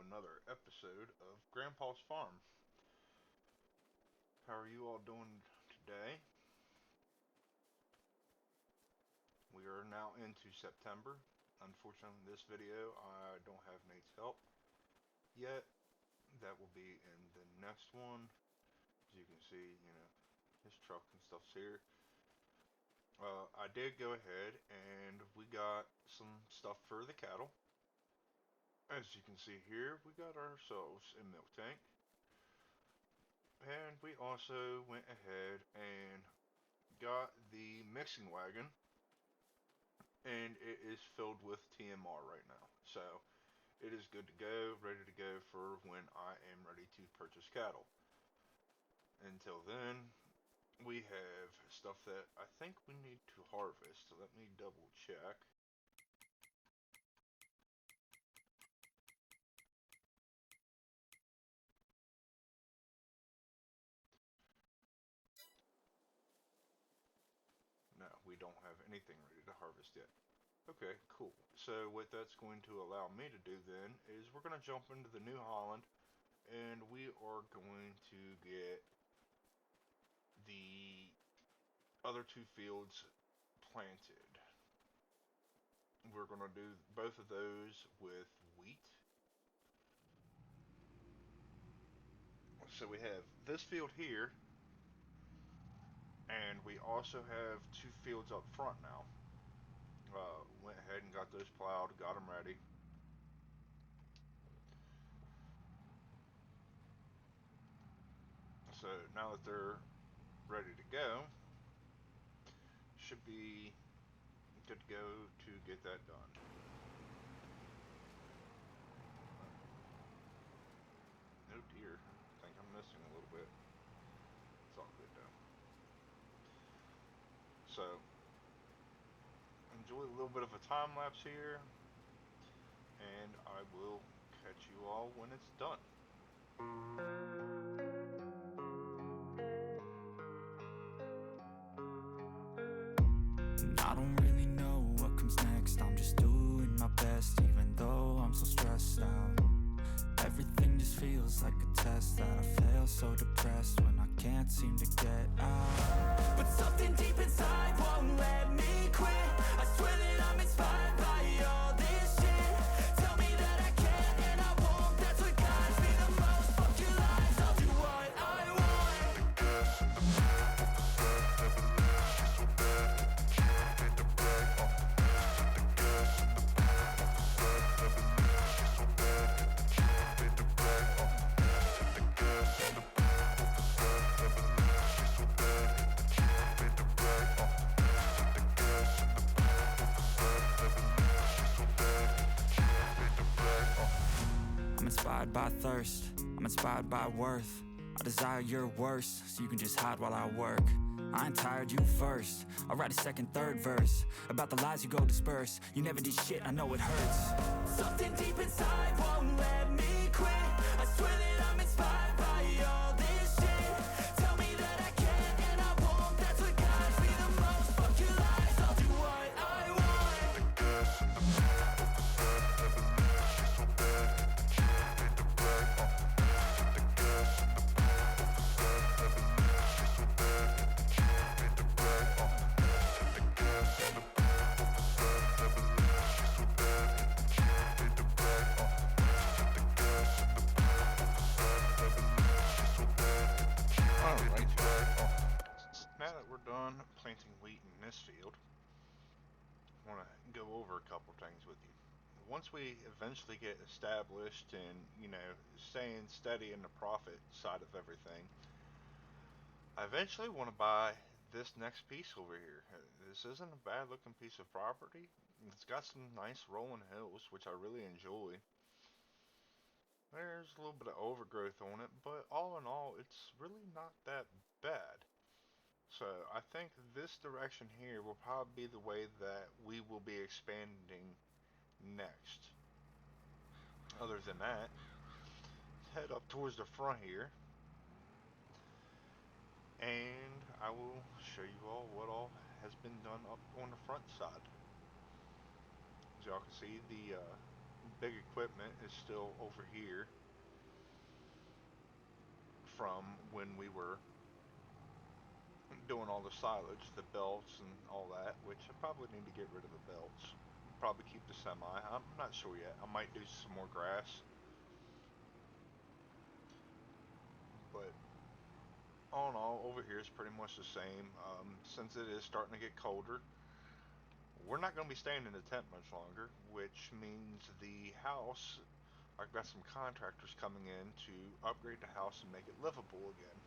another episode of Grandpa's Farm. How are you all doing today? We are now into September. Unfortunately, in this video, I don't have Nate's help yet. That will be in the next one. As you can see, his truck and stuff's here. I did go ahead and we got some stuff for the cattle. As you can see here, we got ourselves a milk tank. And we also went ahead and got the mixing wagon, and it is filled with TMR right now. So it is good to go, ready to go for when I am ready to purchase cattle. Until then, we have stuff that I think we need to harvest. So let me double check. No, we don't have anything ready to harvest yet. Okay, cool. So what that's going to allow me to do then is we're going to jump into the New Holland, and we are going to get the other two fields planted. We're going to do both of those with wheat. So we have this field here, and we also have two fields up front now. Went ahead and got those plowed, got them ready. So now that they're ready to go, should be good to go to get that done. Oh dear, I think I'm missing a little bit. It's all good though. So enjoy a little bit of a time lapse here, and I will catch you all when it's done. And I don't really know what comes next. I'm just doing my best, even though I'm so stressed out. Everything just feels like a test that I fail, so depressed when I can't seem to get out. But something deep inside won't let me quit. I swear that I'm inspired by all this shit. Tell me that I can and I won't. That's what guides me the most. Fuck your lies, I'll do what I want. The gas in the back of the set never leaves. She's so bad that the can't beat the brag. The gas in the back of the set never leaves. She's so bad that the can't beat the brag. The gas in the back of the set never leaves. She's so bad that the can't beat the brag. The gas in the back of the set never leaves. She's so bad that the can't beat the brag. I'm inspired by thirst, I'm inspired by worth. I desire your worst, so you can just hide while I work. I ain't tired, you first. I'll write a second, third verse about the lies you go disperse. You never did shit, I know it hurts. Something deep inside won't let me quit. I swear that I'm inspired by all this shit. Tell me that I can and I won't. That's what guides me the most. Fuck your lies, I'll do what I want. The gas in the back of the set never leaves. She's so bad that the can't beat the brag. The gas in the back of the set never leaves. She's so bad that the can't beat the brag. The gas in the back of the set never leaves. She's so bad that the can't beat the brag. The gas in the back of the set never leaves. She's so bad that the can't beat the brag. Now that we're done planting wheat in this field, I want to go over a couple things with you. Once we eventually get established and, staying steady in the profit side of everything, I eventually want to buy this next piece over here. This isn't a bad looking piece of property. It's got some nice rolling hills, which I really enjoy. There's a little bit of overgrowth on it, but all in all, it's really not that bad. So I think this direction here will probably be the way that we will be expanding next. Other than that, let's head up towards the front here, and I will show you all what all has been done up on the front side. As y'all can see, the big equipment is still over here from when we were doing all the silage, the belts and all that, which I probably need to get rid of the belts. Probably keep the semi. I'm not sure yet. I might do some more grass. But all in all, over here is pretty much the same. Since it is starting to get colder, we're not going to be staying in the tent much longer, which means the house, I've got some contractors coming in to upgrade the house and make it livable again.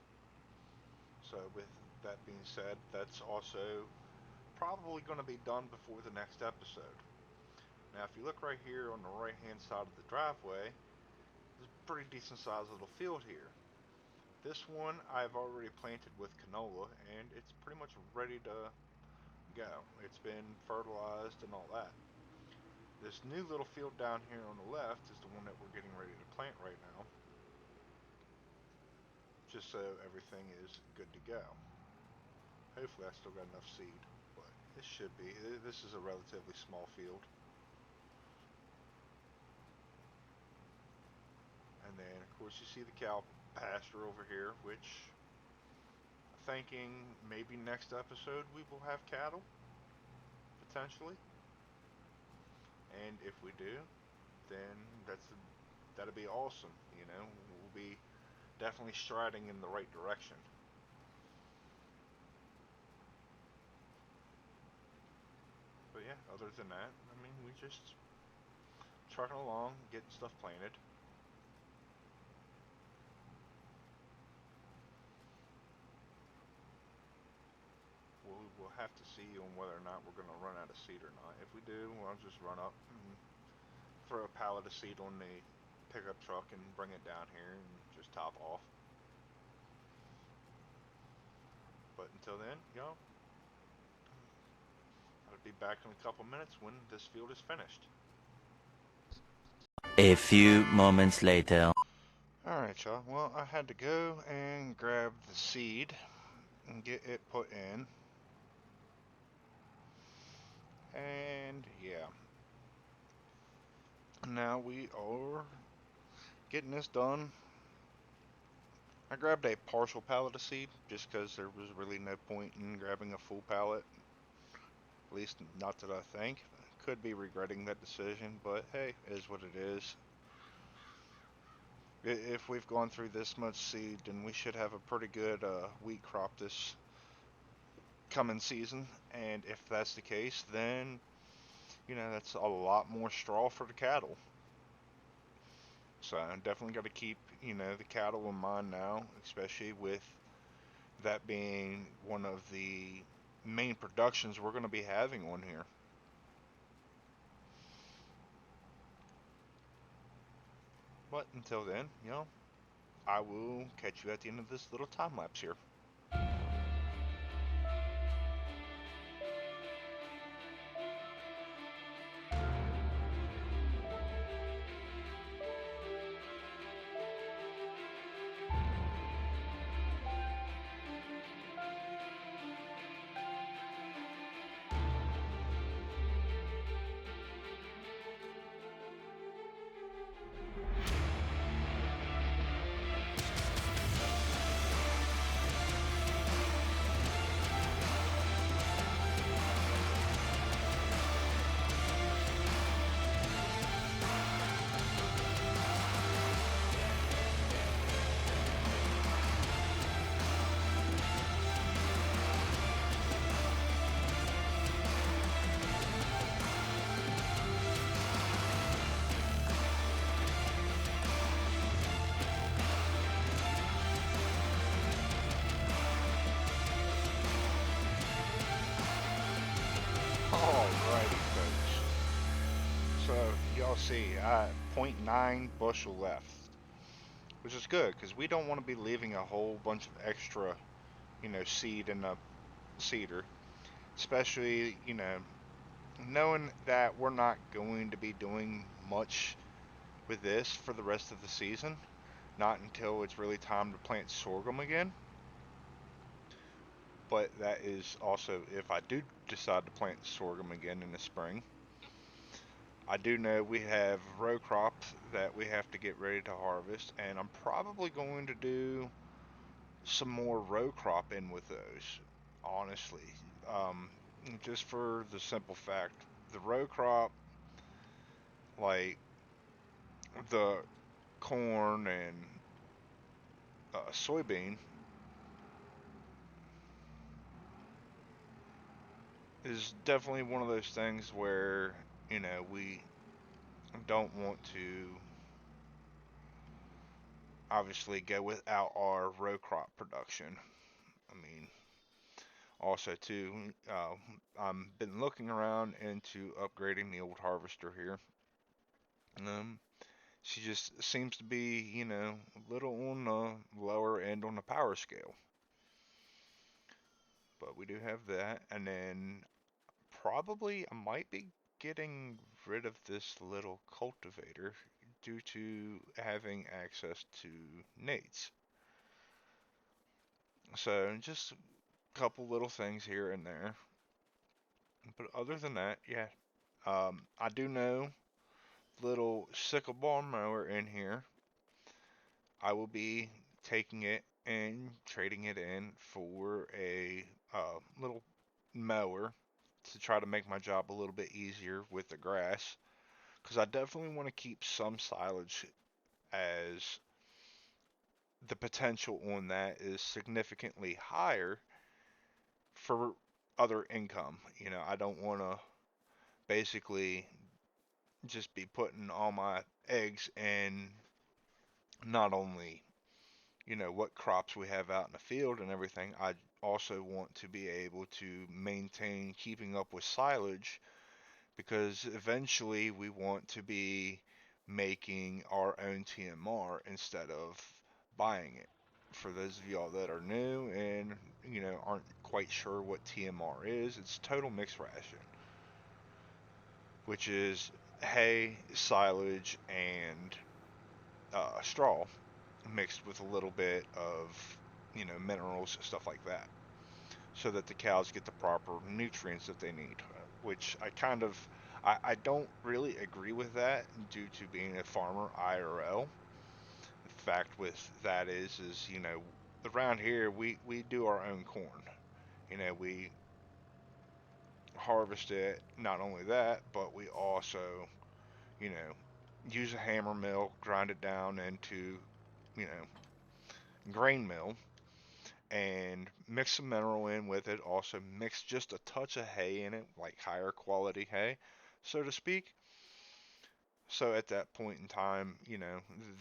So with that being said, that's also probably going to be done before the next episode. Now, if you look right here on the right hand side of the driveway, there's a pretty decent sized little field here. This one I've already planted with canola, and it's pretty much ready to go. It's been fertilized and all that. This new little field down here on the left is the one that we're getting ready to plant right now, just so everything is good to go. Hopefully I still got enough seed, but this should be. This is a relatively small field. And then, of course, you see the cow pasture over here, which I'm thinking maybe next episode we will have cattle, potentially. And if we do, then that'll be awesome. You know, we'll be definitely striding in the right direction. But yeah, other than that, I mean, we just trucking along, getting stuff planted. We'll have to see on whether or not we're going to run out of seed or not. If we do, I'll just run up and throw a pallet of seed on the pickup truck and bring it down here and just top off. But until then, y'all, I'll be back in a couple minutes when this field is finished. A few moments later. Alright, y'all. Well, I had to go and grab the seed and get it put in. And yeah. Now we are getting this done. I grabbed a partial pallet of seed just because there was really no point in grabbing a full pallet. At least not that I think. Could be regretting that decision, but hey, it is what it is. If we've gone through this much seed, then we should have a pretty good wheat crop this coming season. And if that's the case, then, you know, that's a lot more straw for the cattle. So I definitely got to keep, you know, the cattle in mind now, especially with that being one of the main productions we're going to be having on here. But until then, you know, I will catch you at the end of this little time lapse here. Alrighty, folks. So, y'all see, 0.9 bushel left, which is good because we don't want to be leaving a whole bunch of extra, you know, seed in the seeder, especially, you know, knowing that we're not going to be doing much with this for the rest of the season, not until it's really time to plant sorghum again. But that is also if I do decide to plant sorghum again in the spring. I do know we have row crops that we have to get ready to harvest, and I'm probably going to do some more row crop in with those, honestly. Um, just for the simple fact, the row crop, like the corn and soybean, is definitely one of those things where, we don't want to obviously go without our row crop production. I mean, also too, I've been looking around into upgrading the old harvester here. Um, she just seems to be, a little on the lower end on the power scale. But we do have that, and then probably I might be getting rid of this little cultivator due to having access to Nate's. So just a couple little things here and there. But other than that, yeah. I do know little sickle bar mower in here. I will be taking it and trading it in for a little mower to try to make my job a little bit easier with the grass. Because I definitely want to keep some silage, as the potential on that is significantly higher for other income. I don't want to basically just be putting all my eggs in not only, what crops we have out in the field and everything. I also want to be able to maintain keeping up with silage, because eventually we want to be making our own TMR instead of buying it. For those of y'all that are new and, aren't quite sure what TMR is, it's total mixed ration, which is hay, silage, and straw mixed with a little bit of, minerals, stuff like that, so that the cows get the proper nutrients that they need. Which I don't really agree with that due to being a farmer IRL. The fact with that is around here we do our own corn. We harvest it. Not only that, but we also, you know, use a hammer mill, grind it down into, you know, grain mill, and mix some mineral in with it. Also mix just a touch of hay in it, like higher quality hay, so to speak. So at that point in time,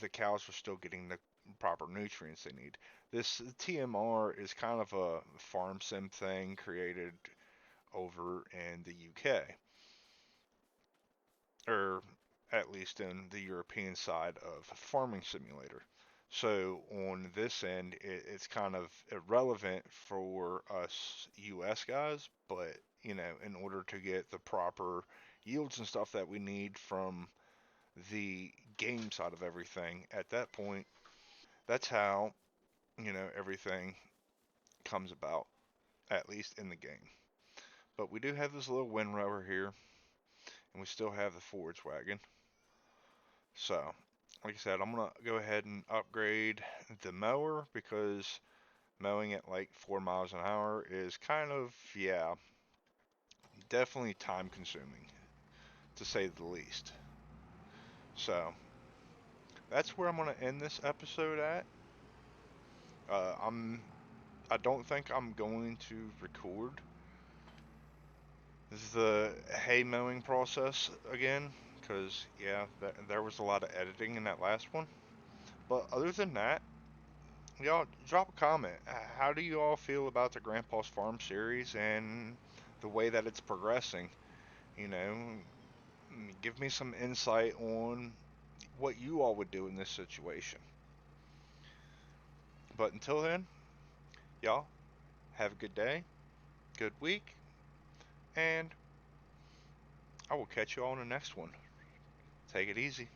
the cows are still getting the proper nutrients they need. This TMR is kind of a farm sim thing created over in the UK, or at least in the European side of Farming Simulator. So on this end, it's kind of irrelevant for us US guys, but in order to get the proper yields and stuff that we need from the game side of everything, at that point, that's how, everything comes about, at least in the game. But we do have this little windrower here, and we still have the forage wagon. So, like I said, I'm gonna go ahead and upgrade the mower, because mowing at like 4 miles an hour is kind of, yeah, definitely time consuming, to say the least. So, that's where I'm gonna end this episode at. I don't think I'm going to record the hay mowing process again, because, yeah, there was a lot of editing in that last one. But other than that, y'all drop a comment. How do you all feel about the Grandpa's Farm series and the way that it's progressing? You know, give me some insight on what you all would do in this situation. But until then, y'all have a good day, good week, and I will catch you all in the next one. Take it easy.